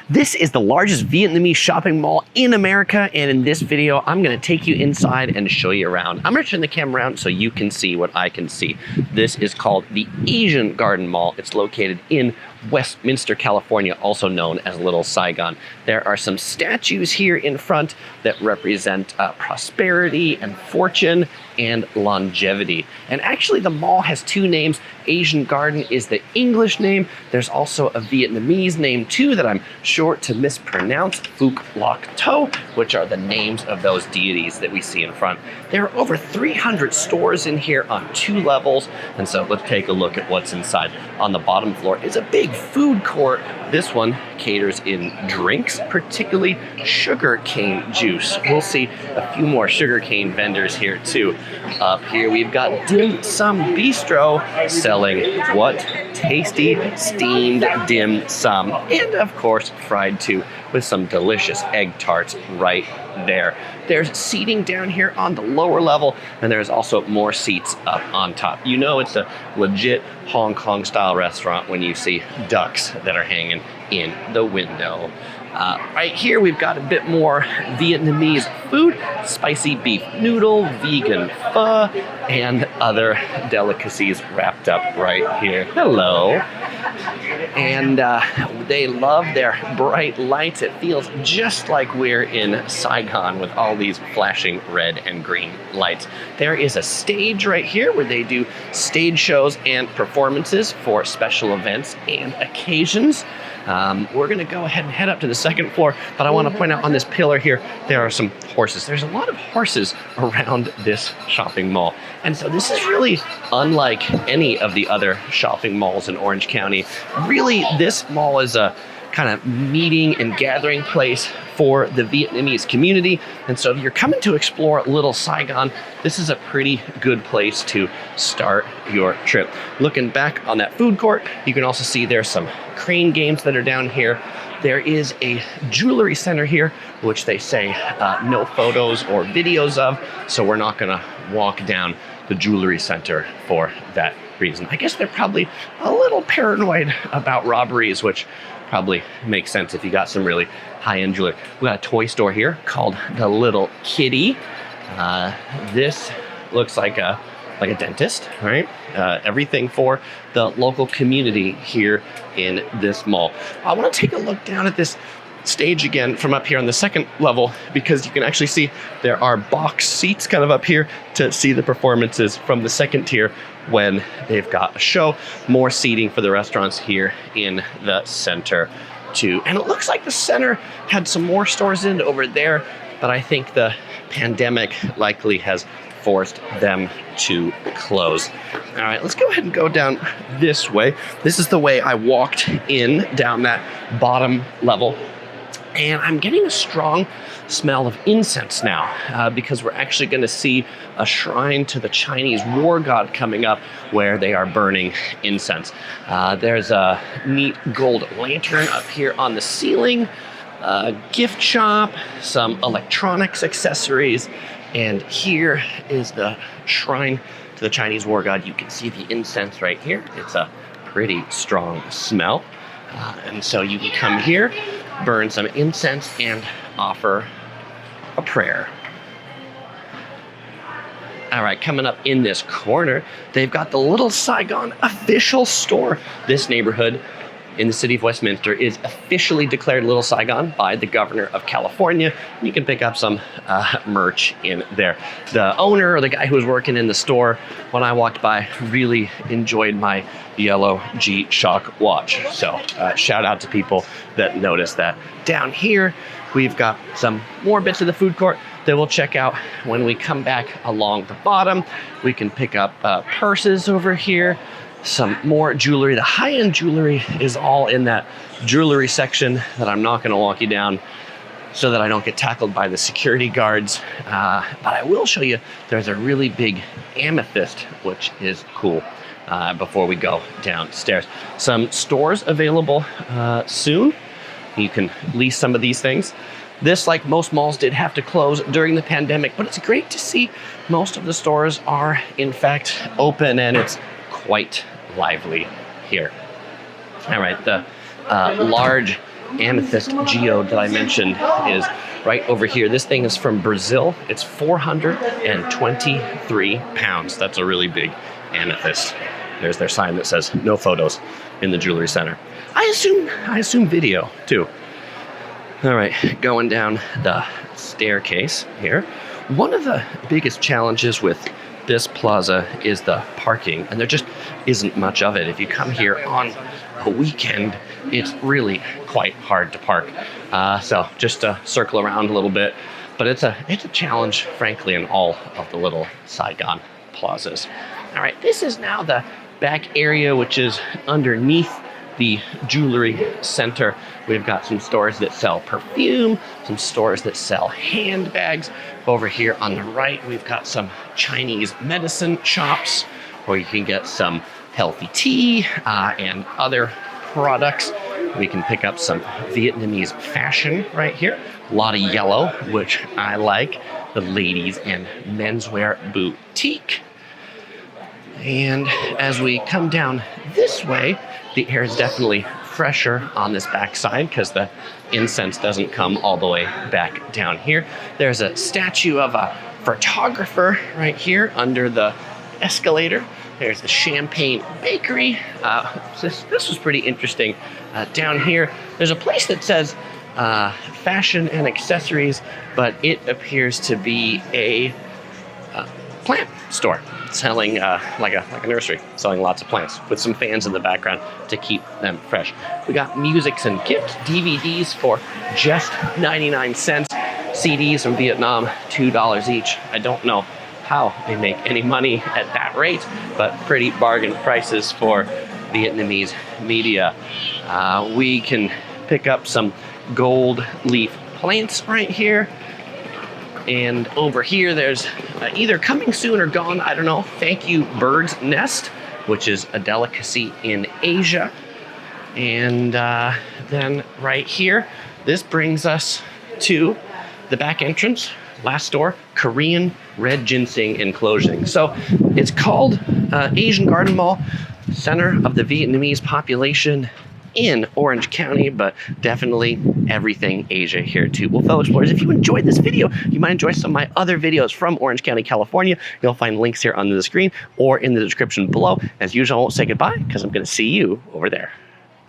This is the largest Vietnamese shopping mall in America, and in this video, I'm gonna take you inside and show you around. I'm gonna turn the camera around so you can see what I can see. This is called the Asian Garden Mall. It's located in Westminster, California, also known as Little Saigon. There are some statues here in front that represent prosperity and fortune and longevity. And actually the mall has two names. Asian Garden is the English name. There's also a Vietnamese name too that I'm sure to mispronounce, Phước Lộc Thọ, which are the names of those deities that we see in front. There are over 300 stores in here on 2 levels. And so let's take a look at what's inside. On the bottom floor is a big food court. This one caters in drinks, particularly sugar cane juice. We'll see a few more sugar cane vendors here too. Up here we've got Dim Sum Bistro selling what? Tasty steamed dim sum, and of course fried too, with some delicious egg tarts right there. There's seating down here on the lower level, and there's also more seats up on top. You know it's a legit Hong Kong style restaurant when you see ducks that are hanging in the window. Right here we've got a bit more Vietnamese food, spicy beef noodle, vegan pho, and other delicacies wrapped up right here. Hello. And they love their bright lights. It feels just like we're in Saigon with all these flashing red and green lights. There is a stage right here where they do stage shows and performances for special events and occasions. We're gonna go ahead and head up to the second floor, but I wanna point out on this pillar here, there are some horses. There's a lot of horses around this shopping mall. And so this is really unlike any of the other shopping malls in Orange County. Really, this mall is a kind of meeting and gathering place for the Vietnamese community. And so if you're coming to explore Little Saigon, this is a pretty good place to start your trip. Looking back on that food court, you can also see there's some crane games that are down here. There is a jewelry center here, which they say no photos or videos of, so we're not gonna walk down the jewelry center for that reason. I guess they're probably a little paranoid about robberies, which probably makes sense if you got some really high-end jewelry. We got a toy store here called the Little Kitty. This looks like a dentist, right? Everything for the local community here in this mall. I want to take a look down at this stage again from up here on the second level, because you can actually see there are box seats kind of up here to see the performances from the second tier when they've got a show. More seating for the restaurants here in the center too. And it looks like the center had some more stores in over there, but I think the pandemic likely has forced them to close. All right, let's go ahead and go down this way. This is the way I walked in down that bottom level. And I'm getting a strong smell of incense now because we're actually going to see a shrine to the Chinese war god coming up where they are burning incense. There's a neat gold lantern up here on the ceiling, a gift shop, some electronics accessories, and here is the shrine to the Chinese war god. You can see the incense right here. It's a pretty strong smell. And so you can come here, burn some incense, and offer a prayer. All right, coming up in this corner, they've got the Little Saigon official store. This neighborhood in the city of Westminster is officially declared Little Saigon by the governor of California. You can pick up some merch in there. The owner, or the guy who was working in the store when I walked by, really enjoyed my yellow G-Shock watch. So shout out to people that noticed that. Down here, we've got some more bits of the food court that we'll check out when we come back along the bottom. We can pick up purses over here, some more jewelry. The high-end jewelry is all in that jewelry section that I'm not gonna walk you down so that I don't get tackled by the security guards. But I will show you, there's a really big amethyst, which is cool, before we go downstairs. Some stores available soon. You can lease some of these things. This, like most malls, did have to close during the pandemic, but it's great to see most of the stores are in fact open, and it's quite lively here. All right, the large amethyst geode that I mentioned is right over here. This thing is from Brazil. It's 423 pounds. That's a really big amethyst. There's their sign that says no photos in the jewelry center. I assume video too. All right, going down the staircase here. One of the biggest challenges with this plaza is the parking, and there just isn't much of it. If you come here on a weekend, it's really quite hard to park. So just to circle around a little bit, but it's a challenge, frankly, in all of the little Saigon plazas. All right, this is now the back area, which is underneath the jewelry center. We've got some stores that sell perfume, some stores that sell handbags. Over here on the right, we've got some Chinese medicine shops where you can get some healthy tea and other products. We can pick up some Vietnamese fashion right here. A lot of yellow, which I like. The ladies and menswear boutique. And as we come down this way, the air is definitely fresher on this backside because the incense doesn't come all the way back down here. There's a statue of a photographer right here under the escalator. There's the Champagne Bakery. This was pretty interesting. Down here, there's a place that says fashion and accessories, but it appears to be a plant store selling like a nursery, selling lots of plants with some fans in the background to keep them fresh. We got musics and gift DVDs for just 99 cents. CDs from Vietnam, $2 each. I don't know how they make any money at that rate, but pretty bargain prices for Vietnamese media. We can pick up some gold leaf plants right here. And over here, there's either coming soon or gone, I don't know, thank you bird's nest, which is a delicacy in Asia. And then right here, this brings us to the back entrance, last door, Korean red ginseng enclosing. So it's called Asian Garden Mall, center of the Vietnamese population in Orange County, but definitely everything Asia here too. Well, fellow explorers, if you enjoyed this video, you might enjoy some of my other videos from Orange County, California. You'll find links here under the screen or in the description below. As usual, I won't say goodbye because I'm going to see you over there.